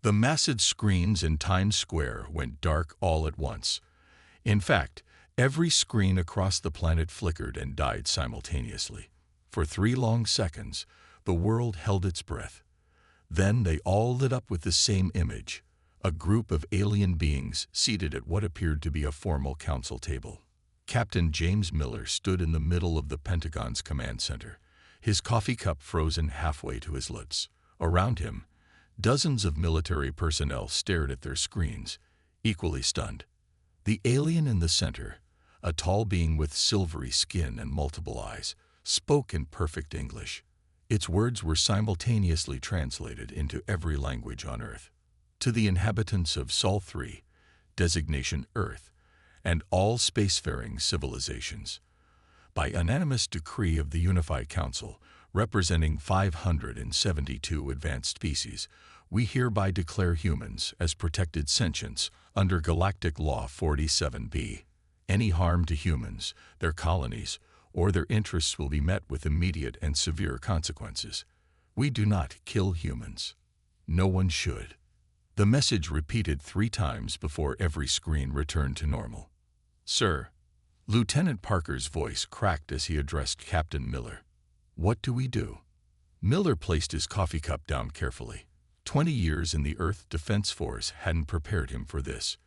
The massive screens in Times Square went dark all at once. In fact, every screen across the planet flickered and died simultaneously. For 3 long seconds, the world held its breath. Then they all lit up with the same image, a group of alien beings seated at what appeared to be a formal council table. Captain James Miller stood in the middle of the Pentagon's command center, his coffee cup frozen halfway to his lips. Around him, dozens of military personnel stared at their screens, equally stunned. The alien in the center, a tall being with silvery skin and multiple eyes, spoke in perfect English. Its words were simultaneously translated into every language on Earth. To the inhabitants of Sol 3, designation Earth, and all spacefaring civilizations, by unanimous decree of the Unified Council, representing 572 advanced species, we hereby declare humans as protected sentients under Galactic Law 47b. Any harm to humans, their colonies, or their interests will be met with immediate and severe consequences. We do not kill humans. No one should. The message repeated 3 times before every screen returned to normal. Sir, Lieutenant Parker's voice cracked as he addressed Captain Miller. What do we do? Miller placed his coffee cup down carefully. 20 years in the Earth Defense Force hadn't prepared him for this.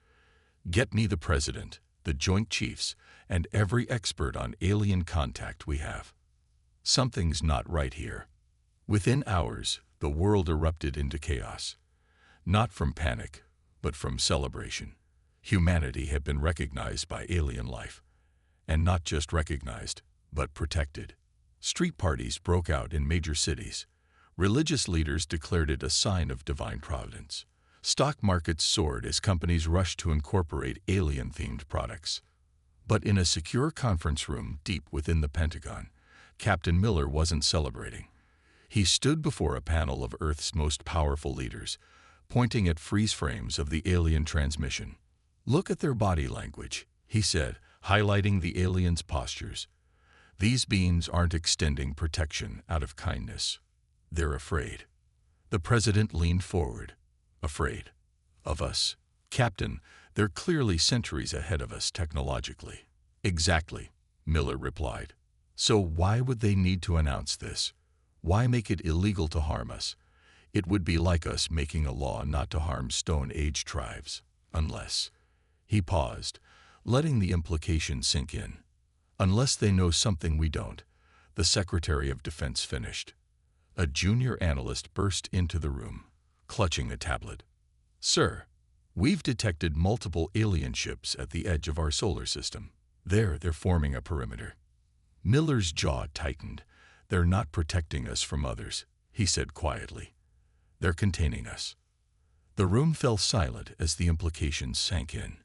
Get me the President, the Joint Chiefs, and every expert on alien contact we have. Something's not right here. Within hours, the world erupted into chaos. Not from panic, but from celebration. Humanity had been recognized by alien life. And not just recognized, but protected. Street parties broke out in major cities. Religious leaders declared it a sign of divine providence. Stock markets soared as companies rushed to incorporate alien-themed products. But in a secure conference room deep within the Pentagon, Captain Miller wasn't celebrating. He stood before a panel of Earth's most powerful leaders, pointing at freeze frames of the alien transmission. Look at their body language, he said, highlighting the aliens' postures. These beings aren't extending protection out of kindness. They're afraid. The President leaned forward. Afraid. Of us. Captain, they're clearly centuries ahead of us technologically. Exactly, Miller replied. So why would they need to announce this? Why make it illegal to harm us? It would be like us making a law not to harm Stone Age tribes. Unless... He paused, letting the implication sink in. Unless they know something we don't, the Secretary of Defense finished. A junior analyst burst into the room, clutching a tablet. Sir, we've detected multiple alien ships at the edge of our solar system. They're forming a perimeter. Miller's jaw tightened. They're not protecting us from others, he said quietly. They're containing us. The room fell silent as the implications sank in.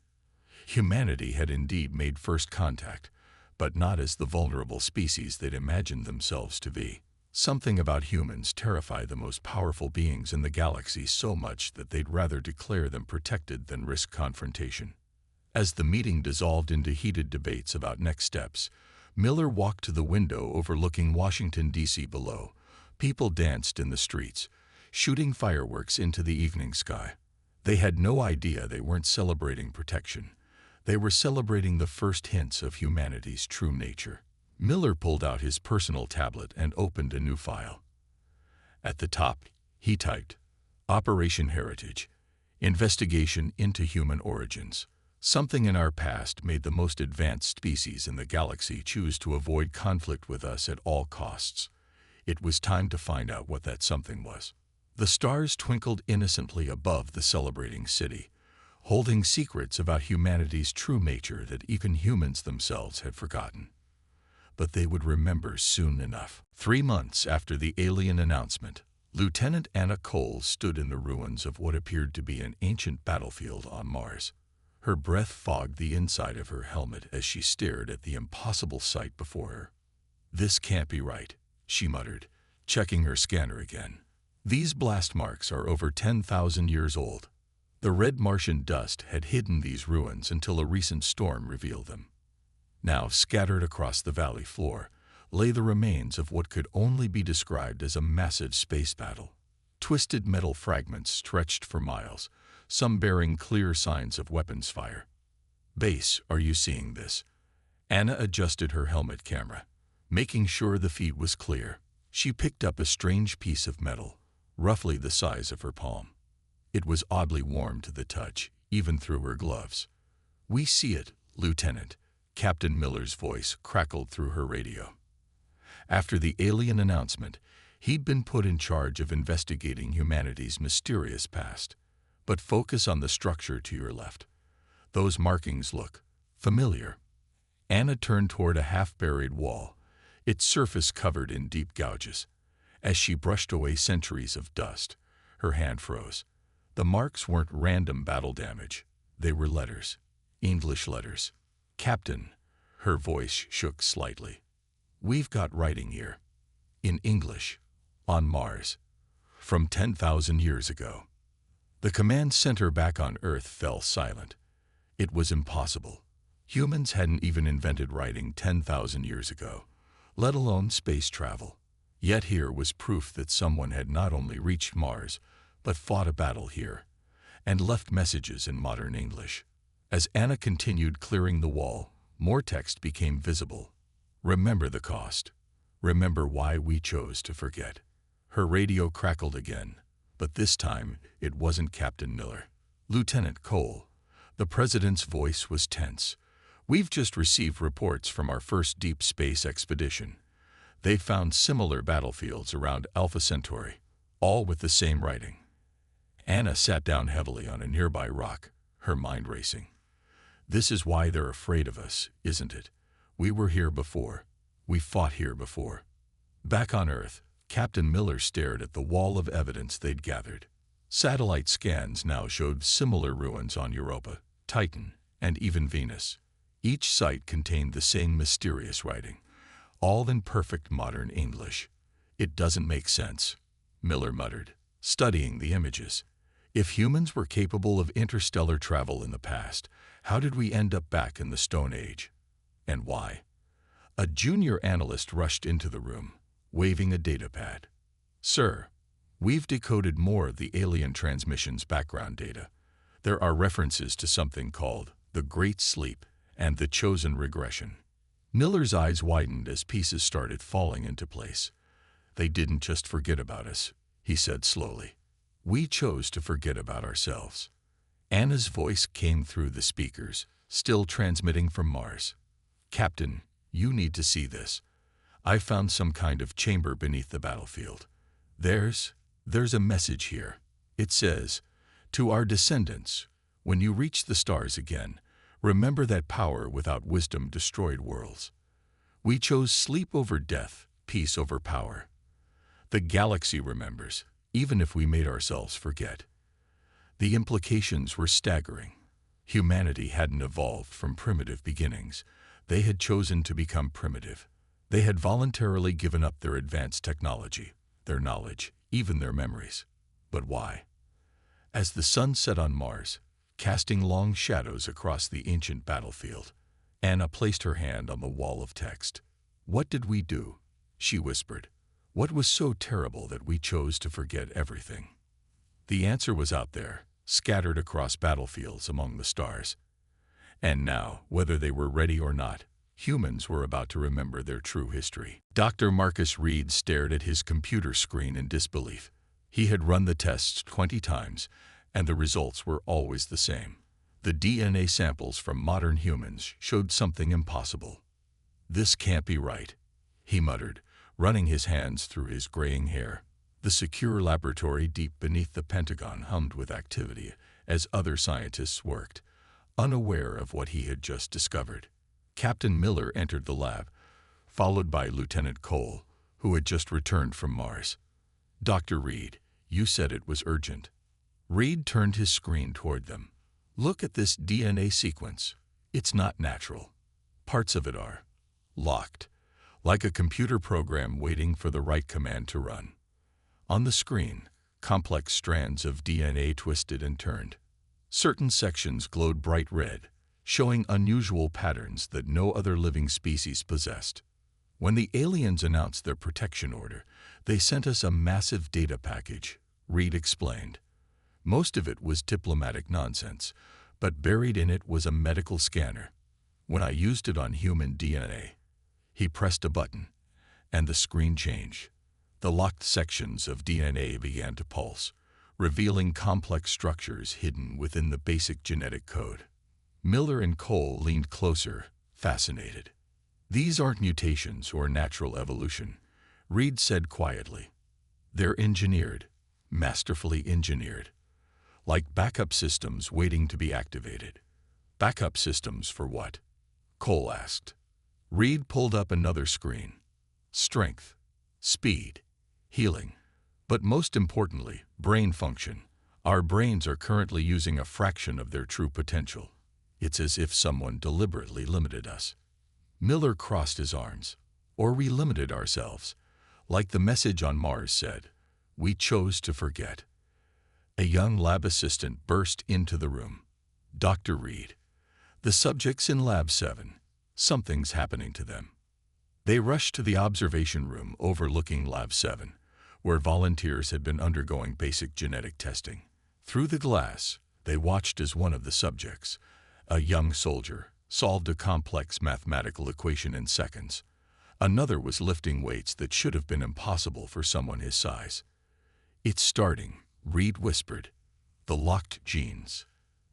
Humanity had indeed made first contact, but not as the vulnerable species they'd imagined themselves to be. Something about humans terrified the most powerful beings in the galaxy so much that they'd rather declare them protected than risk confrontation. As the meeting dissolved into heated debates about next steps, Miller walked to the window overlooking Washington, D.C. below. People danced in the streets, shooting fireworks into the evening sky. They had no idea they weren't celebrating protection. They were celebrating the first hints of humanity's true nature. Miller pulled out his personal tablet and opened a new file. At the top, he typed, Operation Heritage, Investigation into Human Origins. Something in our past made the most advanced species in the galaxy choose to avoid conflict with us at all costs. It was time to find out what that something was. The stars twinkled innocently above the celebrating city, holding secrets about humanity's true nature that even humans themselves had forgotten. But they would remember soon enough. 3 months after the alien announcement, Lieutenant Anna Cole stood in the ruins of what appeared to be an ancient battlefield on Mars. Her breath fogged the inside of her helmet as she stared at the impossible sight before her. This can't be right, she muttered, checking her scanner again. These blast marks are over 10,000 years old. The red Martian dust had hidden these ruins until a recent storm revealed them. Now, scattered across the valley floor, lay the remains of what could only be described as a massive space battle. Twisted metal fragments stretched for miles, some bearing clear signs of weapons fire. "Base, are you seeing this?" Anna adjusted her helmet camera, making sure the feed was clear. She picked up a strange piece of metal, roughly the size of her palm. It was oddly warm to the touch, even through her gloves. "We see it, Lieutenant," Captain Miller's voice crackled through her radio. After the alien announcement, he'd been put in charge of investigating humanity's mysterious past. "But focus on the structure to your left. Those markings look familiar." Anna turned toward a half-buried wall, its surface covered in deep gouges. As she brushed away centuries of dust, her hand froze. The marks weren't random battle damage. They were letters. English letters. "Captain," her voice shook slightly. "We've got writing here. In English. On Mars. From 10,000 years ago." The command center back on Earth fell silent. It was impossible. Humans hadn't even invented writing 10,000 years ago, let alone space travel. Yet here was proof that someone had not only reached Mars, but fought a battle here, and left messages in modern English. As Anna continued clearing the wall, more text became visible. "Remember the cost. Remember why we chose to forget." Her radio crackled again, but this time it wasn't Captain Miller. "Lieutenant Cole." The president's voice was tense. "We've just received reports from our first deep space expedition. They found similar battlefields around Alpha Centauri, all with the same writing." Anna sat down heavily on a nearby rock, her mind racing. "This is why they're afraid of us, isn't it? We were here before. We fought here before." Back on Earth, Captain Miller stared at the wall of evidence they'd gathered. Satellite scans now showed similar ruins on Europa, Titan, and even Venus. Each site contained the same mysterious writing, all in perfect modern English. "It doesn't make sense," Miller muttered, studying the images. "If humans were capable of interstellar travel in the past, how did we end up back in the Stone Age? And why?" A junior analyst rushed into the room, waving a datapad. "Sir, we've decoded more of the alien transmission's background data. There are references to something called the Great Sleep and the Chosen Regression." Miller's eyes widened as pieces started falling into place. "They didn't just forget about us," he said slowly. "We chose to forget about ourselves." Anna's voice came through the speakers, still transmitting from Mars. "Captain, you need to see this. I found some kind of chamber beneath the battlefield. There's a message here. It says, 'To our descendants, when you reach the stars again, remember that power without wisdom destroyed worlds. We chose sleep over death, peace over power. The galaxy remembers, even if we made ourselves forget.'" The implications were staggering. Humanity hadn't evolved from primitive beginnings. They had chosen to become primitive. They had voluntarily given up their advanced technology, their knowledge, even their memories. But why? As the sun set on Mars, casting long shadows across the ancient battlefield, Anna placed her hand on the wall of text. "What did we do?" she whispered. "What was so terrible that we chose to forget everything?" The answer was out there, scattered across battlefields among the stars. And now, whether they were ready or not, humans were about to remember their true history. Dr. Marcus Reed stared at his computer screen in disbelief. He had run the tests 20 times, and the results were always the same. The DNA samples from modern humans showed something impossible. "This can't be right," he muttered, running his hands through his graying hair. The secure laboratory deep beneath the Pentagon hummed with activity as other scientists worked, unaware of what he had just discovered. Captain Miller entered the lab, followed by Lieutenant Cole, who had just returned from Mars. "Dr. Reed, you said it was urgent." Reed turned his screen toward them. "Look at this DNA sequence. It's not natural. Parts of it are locked, like a computer program waiting for the right command to run." On the screen, complex strands of DNA twisted and turned. Certain sections glowed bright red, showing unusual patterns that no other living species possessed. "When the aliens announced their protection order, they sent us a massive data package," Reed explained. Most of it was diplomatic nonsense, but buried in it was a medical scanner. When I used it on human DNA, he pressed a button, and the screen changed. The locked sections of DNA began to pulse, revealing complex structures hidden within the basic genetic code. Miller and Cole leaned closer, fascinated. These aren't mutations or natural evolution, Reed said quietly. They're engineered, masterfully engineered. Like backup systems waiting to be activated. Backup systems for what? Cole asked. Reed pulled up another screen. Strength, speed, healing, but most importantly, brain function. Our brains are currently using a fraction of their true potential. It's as if someone deliberately limited us. Miller crossed his arms. Or we limited ourselves. Like the message on Mars said, we chose to forget. A young lab assistant burst into the room. Dr. Reed. The subjects in Lab 7. Something's happening to them. They rushed to the observation room overlooking Lab 7, where volunteers had been undergoing basic genetic testing. Through the glass, they watched as one of the subjects, a young soldier, solved a complex mathematical equation in seconds. Another was lifting weights that should have been impossible for someone his size. It's starting, Reed whispered. The locked genes.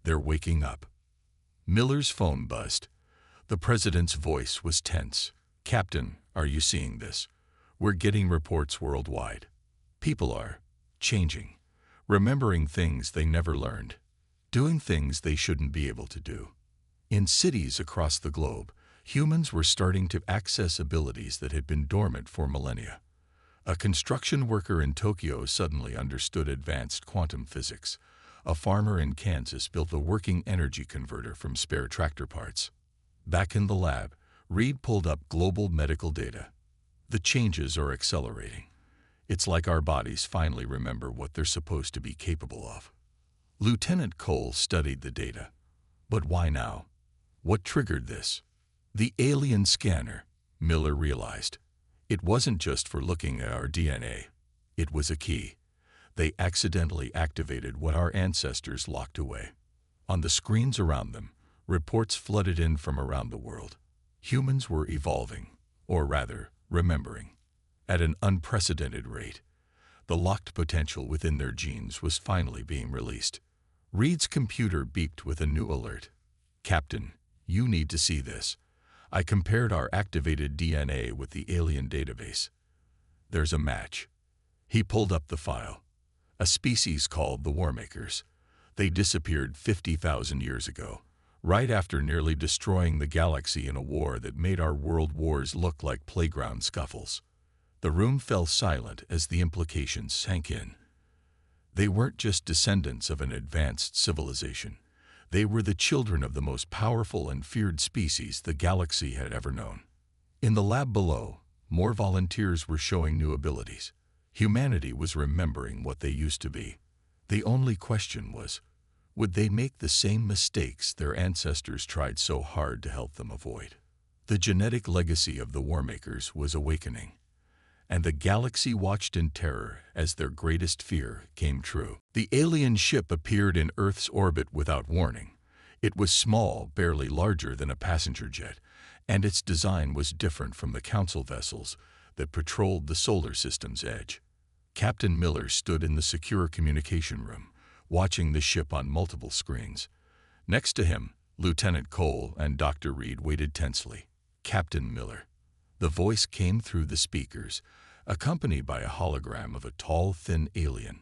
They're waking up. Miller's phone buzzed. The president's voice was tense. Captain, are you seeing this? We're getting reports worldwide. People are changing, remembering things they never learned, doing things they shouldn't be able to do. In cities across the globe, humans were starting to access abilities that had been dormant for millennia. A construction worker in Tokyo suddenly understood advanced quantum physics. A farmer in Kansas built a working energy converter from spare tractor parts. Back in the lab, Reed pulled up global medical data. The changes are accelerating. It's like our bodies finally remember what they're supposed to be capable of. Lieutenant Cole studied the data. But why now? What triggered this? The alien scanner, Miller realized. It wasn't just for looking at our DNA. It was a key. They accidentally activated what our ancestors locked away. On the screens around them, reports flooded in from around the world. Humans were evolving, or rather, remembering, at an unprecedented rate. The locked potential within their genes was finally being released. Reed's computer beeped with a new alert. Captain, you need to see this. I compared our activated DNA with the alien database. There's a match. He pulled up the file. A species called the Warmakers. They disappeared 50,000 years ago, right after nearly destroying the galaxy in a war that made our world wars look like playground scuffles. The room fell silent as the implications sank in. They weren't just descendants of an advanced civilization. They were the children of the most powerful and feared species the galaxy had ever known. In the lab below, more volunteers were showing new abilities. Humanity was remembering what they used to be. The only question was, would they make the same mistakes their ancestors tried so hard to help them avoid? The genetic legacy of the Warmakers was awakening, and the galaxy watched in terror as their greatest fear came true. The alien ship appeared in Earth's orbit without warning. It was small, barely larger than a passenger jet, and its design was different from the council vessels that patrolled the solar system's edge. Captain Miller stood in the secure communication room, watching the ship on multiple screens. Next to him, Lieutenant Cole and Dr. Reed waited tensely. Captain Miller. The voice came through the speakers, accompanied by a hologram of a tall, thin alien.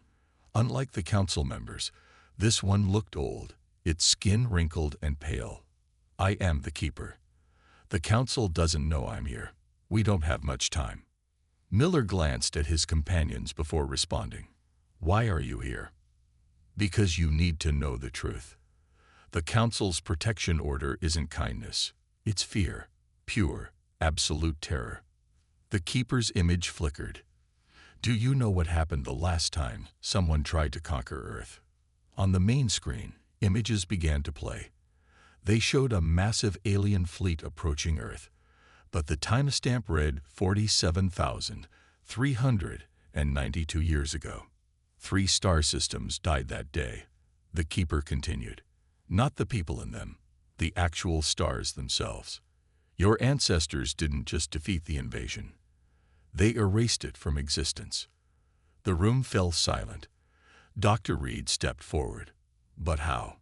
Unlike the council members, this one looked old, its skin wrinkled and pale. I am the keeper. The council doesn't know I'm here. We don't have much time. Miller glanced at his companions before responding. Why are you here? Because you need to know the truth. The council's protection order isn't kindness. It's fear. Pure, absolute terror. The keeper's image flickered. Do you know what happened the last time someone tried to conquer Earth? On the main screen, images began to play. They showed a massive alien fleet approaching Earth, but the timestamp read 47,392 years ago. 3 star systems died that day. The Keeper continued. Not the people in them, the actual stars themselves. Your ancestors didn't just defeat the invasion. They erased it from existence. The room fell silent. Dr. Reed stepped forward. But how?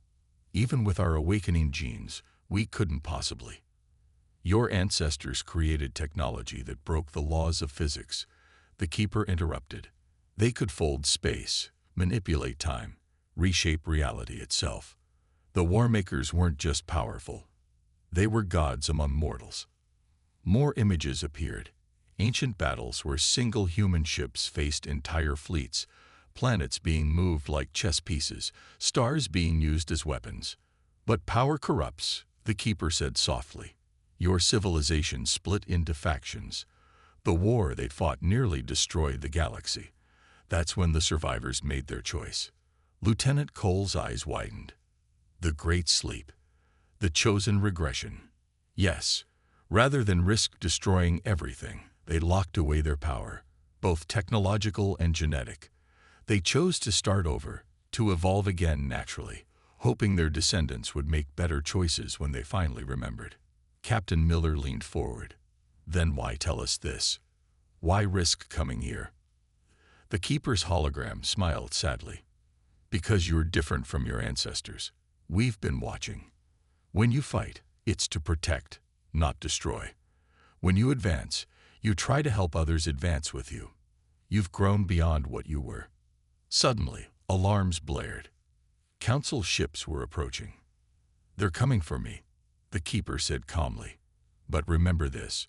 Even with our awakening genes, we couldn't possibly. Your ancestors created technology that broke the laws of physics. The Keeper interrupted. They could fold space, manipulate time, reshape reality itself. The Warmakers weren't just powerful. They were gods among mortals. More images appeared. Ancient battles where single human ships faced entire fleets, planets being moved like chess pieces, stars being used as weapons. But power corrupts, the Keeper said softly. Your civilization split into factions. The war they'd fought nearly destroyed the galaxy. That's when the survivors made their choice. Lieutenant Cole's eyes widened. The Great Sleep. The chosen regression. Yes, rather than risk destroying everything, they locked away their power, both technological and genetic. They chose to start over, to evolve again naturally, hoping their descendants would make better choices when they finally remembered. Captain Miller leaned forward. Then why tell us this? Why risk coming here? The Keeper's hologram smiled sadly. Because you're different from your ancestors. We've been watching. When you fight, it's to protect, not destroy. When you advance, you try to help others advance with you. You've grown beyond what you were. Suddenly, alarms blared. Council ships were approaching. They're coming for me, the Keeper said calmly. But remember this,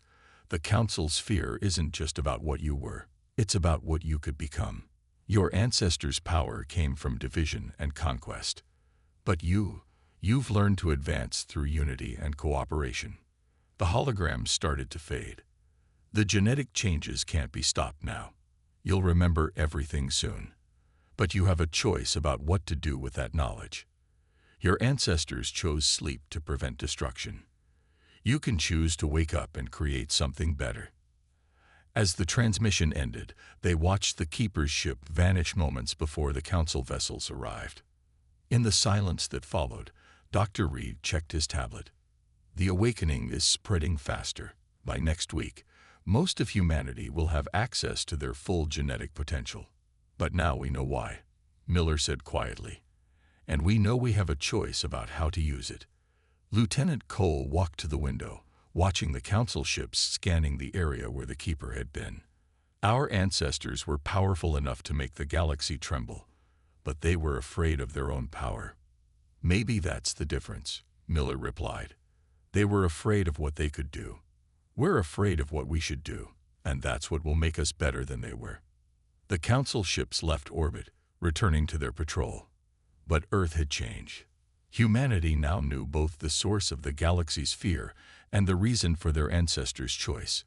the Council's fear isn't just about what you were, it's about what you could become. Your ancestors' power came from division and conquest. But you've learned to advance through unity and cooperation. The hologram started to fade. The genetic changes can't be stopped now. You'll remember everything soon. But you have a choice about what to do with that knowledge. Your ancestors chose sleep to prevent destruction. You can choose to wake up and create something better. As the transmission ended, they watched the Keeper's ship vanish moments before the Council vessels arrived. In the silence that followed, Dr. Reed checked his tablet. The awakening is spreading faster. By next week, most of humanity will have access to their full genetic potential. But now we know why, Miller said quietly. And we know we have a choice about how to use it. Lieutenant Cole walked to the window, watching the Council ships scanning the area where the Keeper had been. Our ancestors were powerful enough to make the galaxy tremble, but they were afraid of their own power. Maybe that's the difference, Miller replied. They were afraid of what they could do. We're afraid of what we should do, and that's what will make us better than they were. The Council ships left orbit, returning to their patrol. But Earth had changed. Humanity now knew both the source of the galaxy's fear and the reason for their ancestors' choice.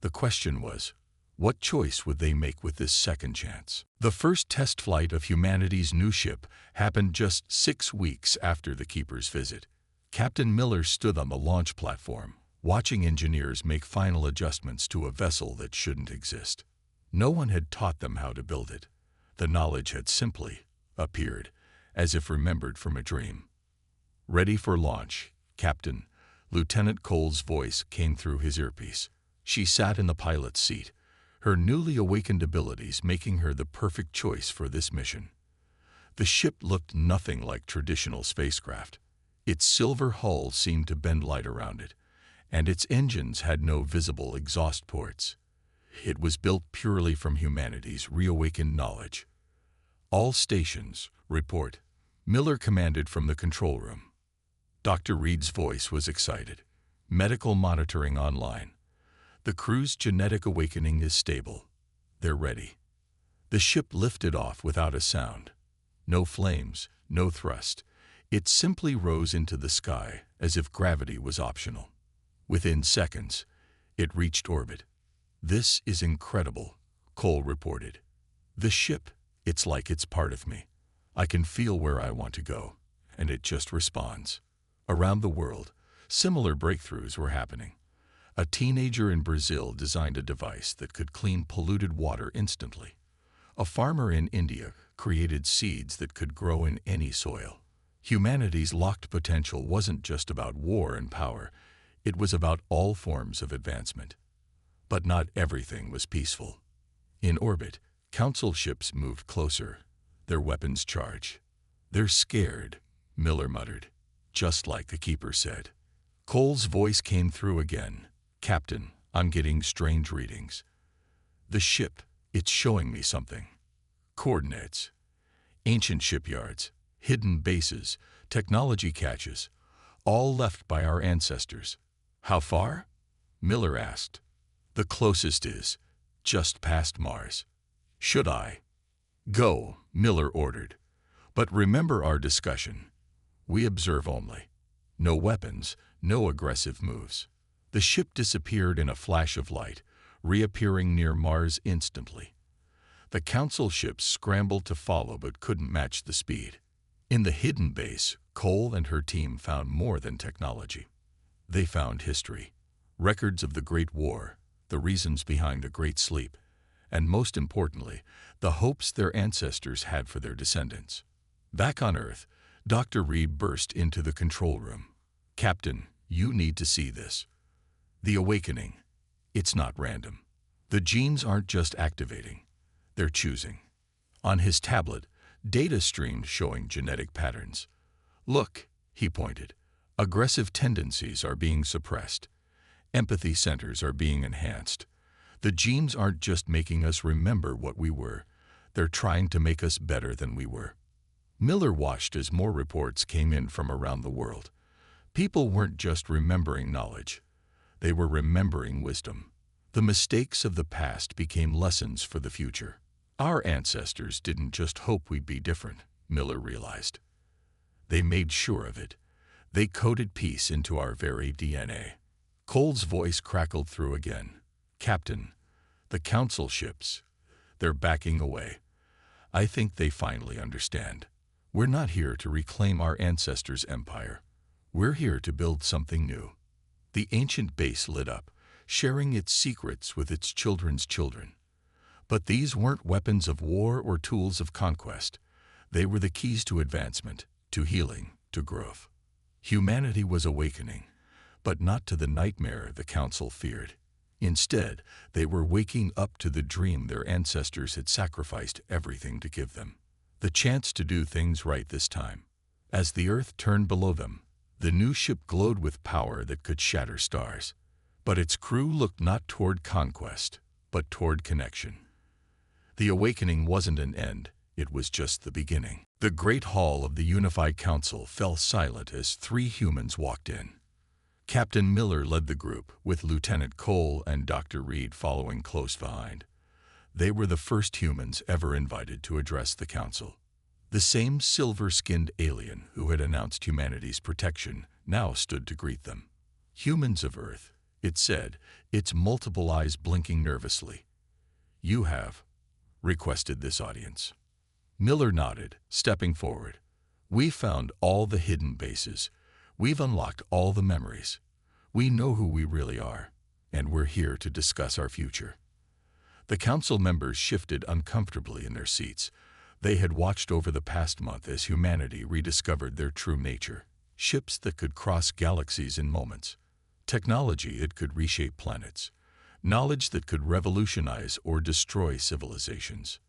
The question was, what choice would they make with this second chance? The first test flight of humanity's new ship happened just 6 weeks after the Keeper's visit. Captain Miller stood on the launch platform, watching engineers make final adjustments to a vessel that shouldn't exist. No one had taught them how to build it. The knowledge had simply appeared, as if remembered from a dream. Ready for launch, Captain. Lieutenant Cole's voice came through his earpiece. She sat in the pilot's seat, her newly awakened abilities making her the perfect choice for this mission. The ship looked nothing like traditional spacecraft. Its silver hull seemed to bend light around it, and its engines had no visible exhaust ports. It was built purely from humanity's reawakened knowledge. All stations, report, Miller commanded from the control room. Dr. Reed's voice was excited. Medical monitoring online. The crew's genetic awakening is stable. They're ready. The ship lifted off without a sound. No flames, no thrust. It simply rose into the sky as if gravity was optional. Within seconds, it reached orbit. This is incredible, Cole reported. The ship, it's like it's part of me. I can feel where I want to go, and it just responds. Around the world, similar breakthroughs were happening. A teenager in Brazil designed a device that could clean polluted water instantly. A farmer in India created seeds that could grow in any soil. Humanity's locked potential wasn't just about war and power, it was about all forms of advancement. But not everything was peaceful. In orbit, Council ships moved closer, their weapons charged. "They're scared," Miller muttered, just like the Keeper said. Cole's voice came through again. "Captain, I'm getting strange readings. The ship, it's showing me something. Coordinates. Ancient shipyards, hidden bases, technology caches, all left by our ancestors." "How far?" Miller asked. "The closest is just past Mars." "Should I?" "Go," Miller ordered. "But remember our discussion. We observe only. No weapons, no aggressive moves." The ship disappeared in a flash of light, reappearing near Mars instantly. The Council ships scrambled to follow but couldn't match the speed. In the hidden base, Cole and her team found more than technology. They found history, records of the Great War, the reasons behind the Great Sleep, and most importantly, the hopes their ancestors had for their descendants. Back on Earth, Dr. Reed burst into the control room. "Captain, you need to see this. The awakening. It's not random. The genes aren't just activating, they're choosing." On his tablet, data streamed showing genetic patterns. "Look," he pointed, "aggressive tendencies are being suppressed. Empathy centers are being enhanced. The genes aren't just making us remember what we were, they're trying to make us better than we were." Miller watched as more reports came in from around the world. People weren't just remembering knowledge, they were remembering wisdom. The mistakes of the past became lessons for the future. Our ancestors didn't just hope we'd be different, Miller realized. They made sure of it. They coded peace into our very DNA. Cole's voice crackled through again. "Captain, the Council ships, they're backing away. I think they finally understand. We're not here to reclaim our ancestors' empire. We're here to build something new." The ancient base lit up, sharing its secrets with its children's children. But these weren't weapons of war or tools of conquest. They were the keys to advancement, to healing, to growth. Humanity was awakening, but not to the nightmare the Council feared. Instead, they were waking up to the dream their ancestors had sacrificed everything to give them. The chance to do things right this time. As the Earth turned below them, the new ship glowed with power that could shatter stars. But its crew looked not toward conquest, but toward connection. The awakening wasn't an end, it was just the beginning. The great hall of the Unified Council fell silent as 3 humans walked in. Captain Miller led the group, with Lieutenant Cole and Dr. Reed following close behind. They were the first humans ever invited to address the Council. The same silver-skinned alien who had announced humanity's protection now stood to greet them. "Humans of Earth," it said, its multiple eyes blinking nervously. "You have requested this audience." Miller nodded, stepping forward. "We found all the hidden bases. We've unlocked all the memories. We know who we really are, and we're here to discuss our future." The Council members shifted uncomfortably in their seats. They had watched over the past month as humanity rediscovered their true nature. Ships that could cross galaxies in moments. Technology that could reshape planets. Knowledge that could revolutionize or destroy civilizations.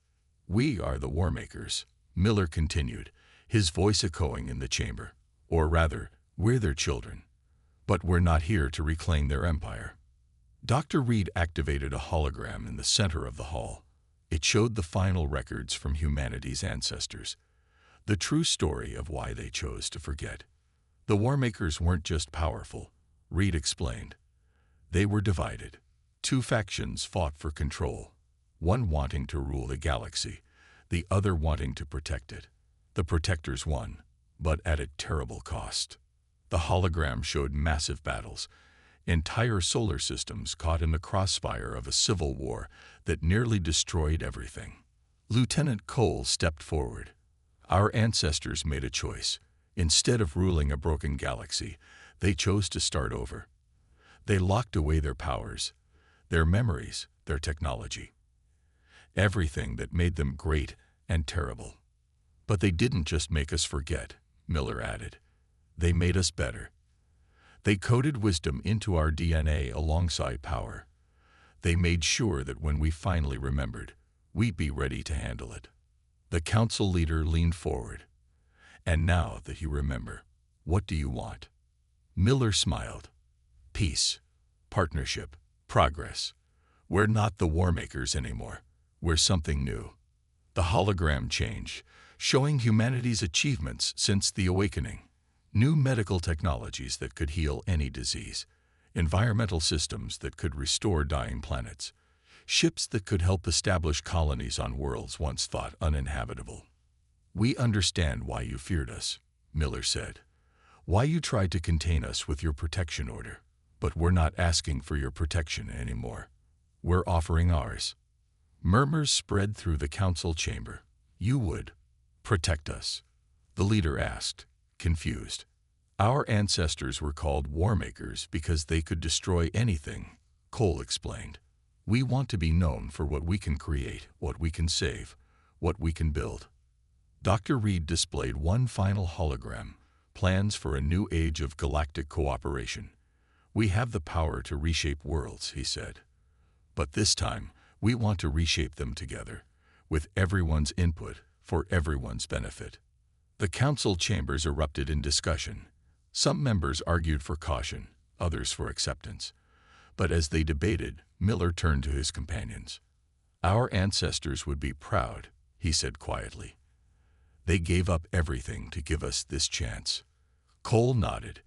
"We are the warmakers," Miller continued, his voice echoing in the chamber. "Or rather, we're their children. But we're not here to reclaim their empire." Dr. Reed activated a hologram in the center of the hall. It showed the final records from humanity's ancestors, the true story of why they chose to forget. The warmakers weren't just powerful, Reed explained. They were divided. 2 factions fought for control, one wanting to rule the galaxy, the other wanting to protect it. The protectors won, but at a terrible cost. The hologram showed massive battles, entire solar systems caught in the crossfire of a civil war that nearly destroyed everything. Lieutenant Cole stepped forward. "Our ancestors made a choice. Instead of ruling a broken galaxy, they chose to start over. They locked away their powers, their memories, their technology. Everything that made them great and terrible. But they didn't just make us forget, Miller added. They made us better. They coded wisdom into our DNA alongside power. They made sure that when we finally remembered, we'd be ready to handle it. The council leader leaned forward. And now that you remember, what do you want? Miller smiled. Peace, partnership, progress. We're not the war makers anymore. We're something new. The hologram changed, showing humanity's achievements since the awakening. New medical technologies that could heal any disease. Environmental systems that could restore dying planets. Ships that could help establish colonies on worlds once thought uninhabitable. We understand why you feared us, Miller said. Why you tried to contain us with your protection order. But we're not asking for your protection anymore. We're offering ours. Murmurs spread through the council chamber. You would protect us? The leader asked, confused. Our ancestors were called warmakers because they could destroy anything, Cole explained. We want to be known for what we can create, what we can save, what we can build. Dr. Reed displayed one final hologram, plans for a new age of galactic cooperation. We have the power to reshape worlds, he said. But this time, we want to reshape them together, with everyone's input, for everyone's benefit. The council chambers erupted in discussion. Some members argued for caution, others for acceptance. But as they debated, Miller turned to his companions. Our ancestors would be proud, he said quietly. They gave up everything to give us this chance. Cole nodded.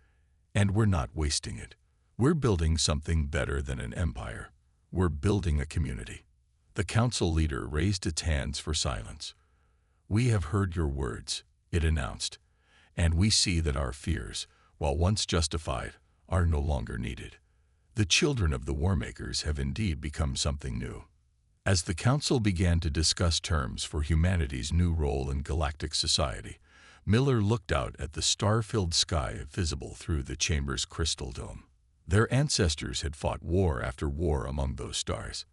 And we're not wasting it. We're building something better than an empire. We're building a community. The council leader raised its hands for silence. We have heard your words, it announced, and we see that our fears, while once justified, are no longer needed. The children of the warmakers have indeed become something new. As the council began to discuss terms for humanity's new role in galactic society, Miller looked out at the star-filled sky visible through the chamber's crystal dome. Their ancestors had fought war after war among those stars.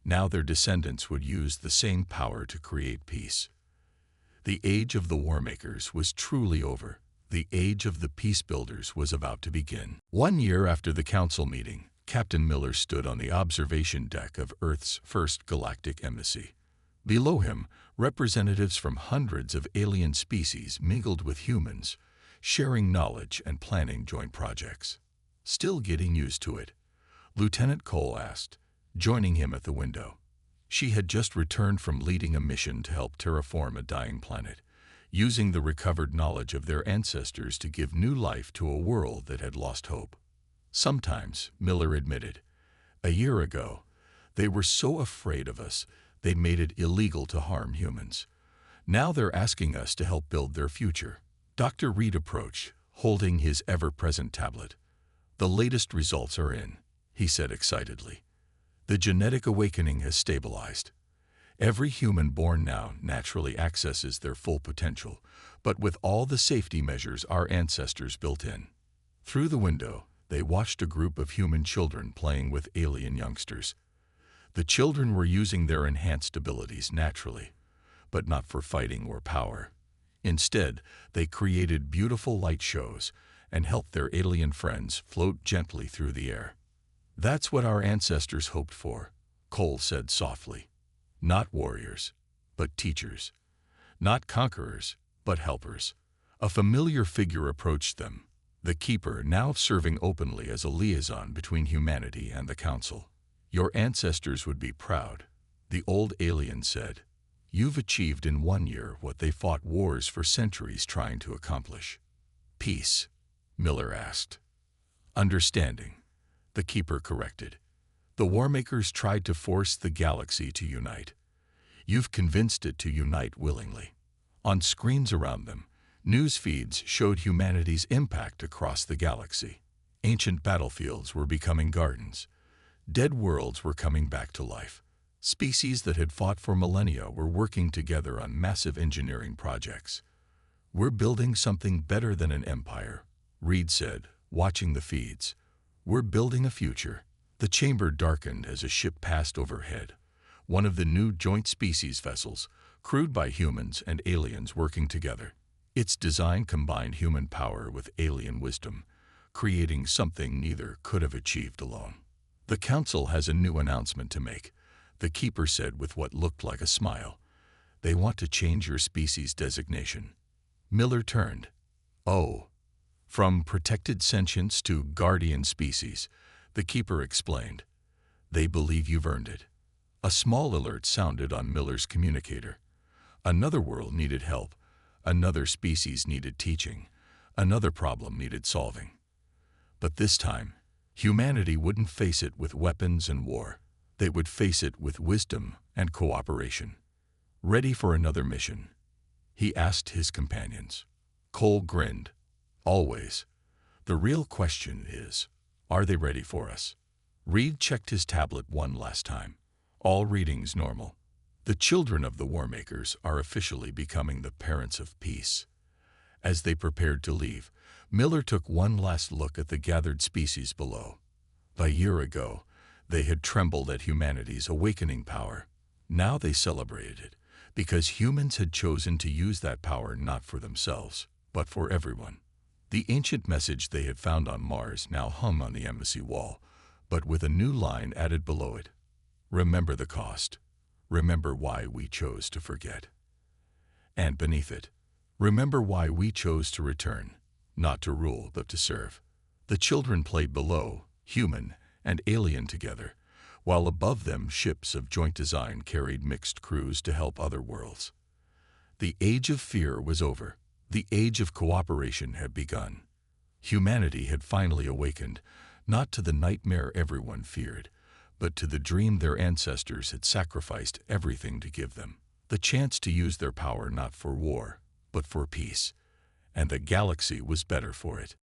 Now their descendants would use the same power to create peace. The age of the warmakers was truly over. The age of the peace builders was about to begin. 1 year after the council meeting, Captain Miller stood on the observation deck of Earth's first galactic embassy. Below him, representatives from hundreds of alien species mingled with humans, sharing knowledge and planning joint projects. Still getting used to it? Lieutenant Cole asked, joining him at the window. She had just returned from leading a mission to help terraform a dying planet, using the recovered knowledge of their ancestors to give new life to a world that had lost hope. Sometimes, Miller admitted, a year ago, they were so afraid of us, they made it illegal to harm humans. Now they're asking us to help build their future. Dr. Reed approached, holding his ever-present tablet. The latest results are in, he said excitedly. The genetic awakening has stabilized. Every human born now naturally accesses their full potential, but with all the safety measures our ancestors built in. Through the window, they watched a group of human children playing with alien youngsters. The children were using their enhanced abilities naturally, but not for fighting or power. Instead, they created beautiful light shows and helped their alien friends float gently through the air. That's what our ancestors hoped for, Cole said softly. Not warriors, but teachers. Not conquerors, but helpers. A familiar figure approached them, the Keeper now serving openly as a liaison between humanity and the Council. Your ancestors would be proud, the old alien said. You've achieved in 1 year what they fought wars for centuries trying to accomplish. Peace, Miller asked. Understanding, the Keeper corrected. The Warmakers tried to force the galaxy to unite. You've convinced it to unite willingly. On screens around them, news feeds showed humanity's impact across the galaxy. Ancient battlefields were becoming gardens. Dead worlds were coming back to life. Species that had fought for millennia were working together on massive engineering projects. We're building something better than an empire, Reed said, watching the feeds. We're building a future. The chamber darkened as a ship passed overhead. One of the new joint species vessels, crewed by humans and aliens working together. Its design combined human power with alien wisdom, creating something neither could have achieved alone. The Council has a new announcement to make, the Keeper said with what looked like a smile. They want to change your species designation. Miller turned. Oh. From protected sentience to guardian species, the Keeper explained. They believe you've earned it. A small alert sounded on Miller's communicator. Another world needed help. Another species needed teaching. Another problem needed solving. But this time, humanity wouldn't face it with weapons and war. They would face it with wisdom and cooperation. Ready for another mission? He asked his companions. Cole grinned. Always. The real question is, are they ready for us? Reed checked his tablet one last time. All readings normal. The children of the Warmakers are officially becoming the parents of peace. As they prepared to leave, Miller took one last look at the gathered species below. A year ago, they had trembled at humanity's awakening power. Now they celebrated it, because humans had chosen to use that power not for themselves, but for everyone. The ancient message they had found on Mars now hung on the embassy wall, but with a new line added below it. Remember the cost. Remember why we chose to forget. And beneath it, remember why we chose to return, not to rule but to serve. The children played below, human and alien together, while above them ships of joint design carried mixed crews to help other worlds. The age of fear was over. The age of cooperation had begun. Humanity had finally awakened, not to the nightmare everyone feared, but to the dream their ancestors had sacrificed everything to give them. The chance to use their power not for war, but for peace. And the galaxy was better for it.